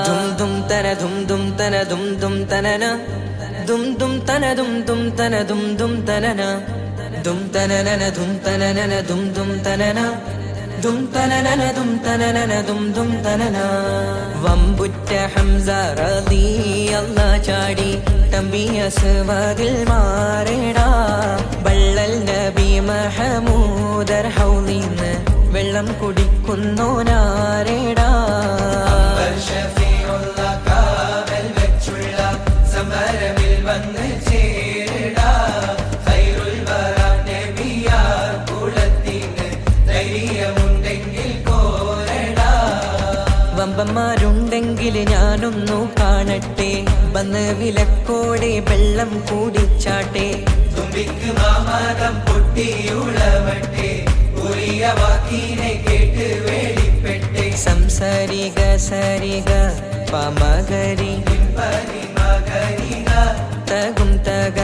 ദും തന ദും ദും തന ദും ദും തനന ദും ദും തന ദും ദും തന ദും ദും തനന ദും തനനന ദും തനനന ദും ദും തനന ദും തനനന ദും തനനന ദും ദും തനന. വമ്പുറ്റ ഹംസ റളിയല്ലാഹ് ചാടി തമ്പി അസ്വദിൽ മാറേടാ. ബള്ളൽ നബി മഹമൂദർ ഹൗലിന്ന് വെള്ളം കുടിക്കുന്നോനാരേടാ. വമ്പന്മാരുണ്ടെങ്കിൽ ഞാനൊന്നു കാണട്ടെ, വന്ന് വിലക്കോടെ വെള്ളം കൂടിച്ചാട്ടെ. തുമ്പിക്ക് മാമാകം പൊട്ടിയുളവട്ടെ, ഉറിയ വാക്കിനെ കേട്ട് വേളിപ്പെട്ടെ. സംസരിക സരിക പമകരി മകരിക തകും തക